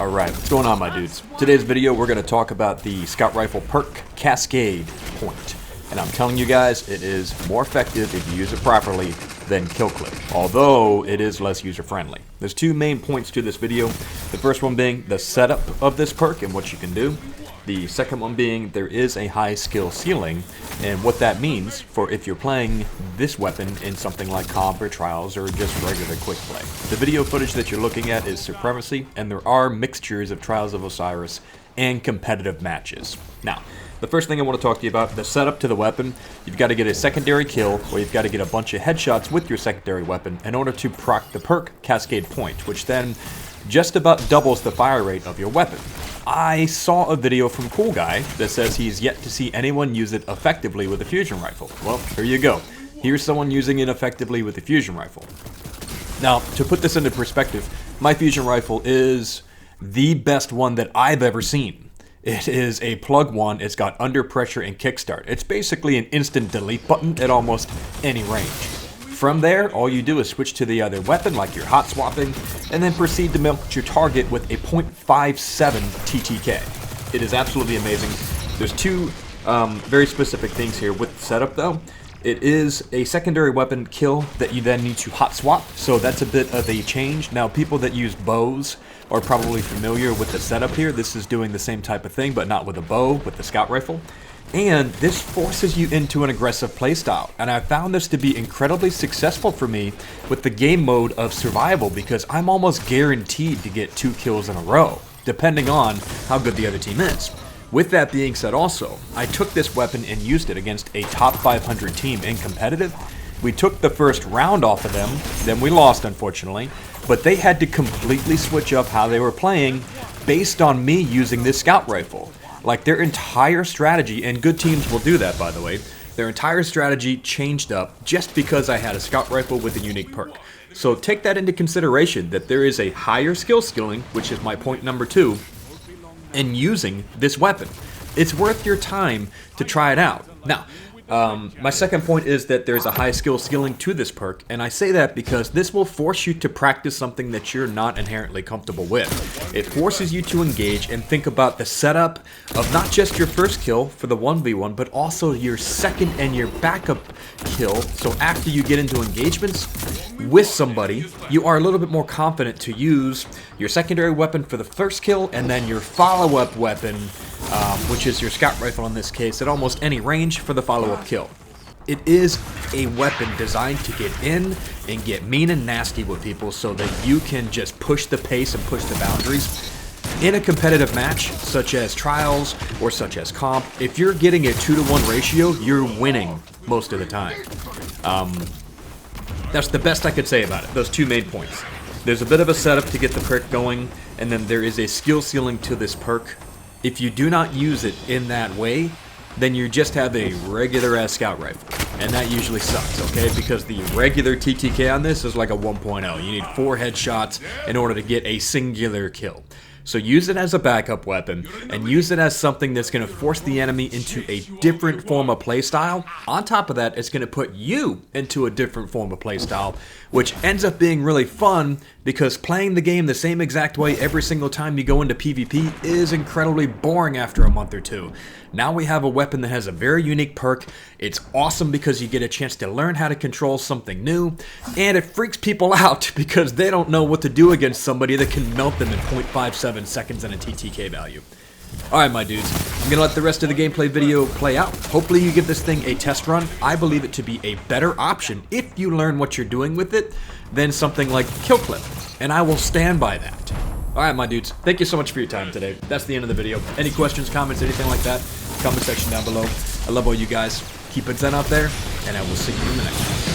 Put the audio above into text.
Alright, what's going on, my dudes? Today's video we're going to talk about the scout rifle perk Cascade point. And I'm telling you guys, it is more effective if you use it properly than kill clip, although it is less user friendly. There's two main points to this video. The first one being the setup of this perk and what you can do. The second one being there is a high skill ceiling and what that means for if you're playing this weapon in something like comp or trials or just regular quick play. The video footage that you're looking at is Supremacy, and there are mixtures of Trials of Osiris and competitive matches. Now, the first thing I want to talk to you about, the setup to the weapon. You've got to get a secondary kill, or you've got to get a bunch of headshots with your secondary weapon in order to proc the perk Cascade point, which then just about doubles the fire rate of your weapon. I saw a video from Cool Guy that says he's yet to see anyone use it effectively with a fusion rifle. Well, here you go. Here's someone using it effectively with a fusion rifle. Now, to put this into perspective, my fusion rifle is the best one that I've ever seen. It is a plug one, it's got under pressure and kickstart. It's basically an instant delete button at almost any range. From there, all you do is switch to the other weapon like you're hot swapping, and then proceed to melt your target with a .57 TTK. It is absolutely amazing. There's two very specific things here with the setup though. It is a secondary weapon kill that you then need to hot swap, so that's a bit of a change. Now, people that use bows are probably familiar with the setup here. This is doing the same type of thing, but not with a bow, with the scout rifle. And this forces you into an aggressive playstyle, and I found this to be incredibly successful for me with the game mode of survival because I'm almost guaranteed to get 2 kills in a row, depending on how good the other team is. With that being said also, I took this weapon and used it against a top 500 team in competitive. We took the first round off of them, then we lost unfortunately, but they had to completely switch up how they were playing based on me using this scout rifle. Like, their entire strategy, and good teams will do that by the way, their entire strategy changed up just because I had a scout rifle with a unique perk. So take that into consideration, that there is a higher skill ceiling, which is my point number 2, in using this weapon. It's worth your time to try it out. Now, my second point is that there's a high skill ceiling to this perk, and I say that because this will force you to practice something that you're not inherently comfortable with. It forces you to engage and think about the setup of not just your first kill for the 1v1, but also your second and your backup kill. So after you get into engagements with somebody, you are a little bit more confident to use your secondary weapon for the first kill, and then your follow-up weapon, which is your scout rifle in this case, at almost any range for the follow-up kill. It is a weapon designed to get in and get mean and nasty with people so that you can just push the pace and push the boundaries. In a competitive match, such as trials or such as comp, if you're getting a 2-to-1 ratio, you're winning most of the time. That's the best I could say about it, those two main points. There's a bit of a setup to get the perk going, and then there is a skill ceiling to this perk. If you do not use it in that way, then you just have a regular ass scout rifle, and that usually sucks, okay? Because the regular TTK on this is like a 1.0. You need 4 headshots in order to get a singular kill. So use it as a backup weapon, and use it as something that's going to force the enemy into a different form of playstyle. On top of that, it's going to put you into a different form of playstyle, which ends up being really fun because playing the game the same exact way every single time you go into PvP is incredibly boring after a month or two. Now we have a weapon that has a very unique perk. It's awesome because you get a chance to learn how to control something new, and it freaks people out because they don't know what to do against somebody that can melt them in 0.57 seconds in a TTK value. Alright, my dudes, I'm going to let the rest of the gameplay video play out. Hopefully you give this thing a test run. I believe it to be a better option if you learn what you're doing with it than something like kill clip, and I will stand by that. Alright, my dudes, thank you so much for your time today. That's the end of the video. Any questions, comments, anything like that, comment section down below. I love all you guys. Keep it zen out there, and I will see you in the next one.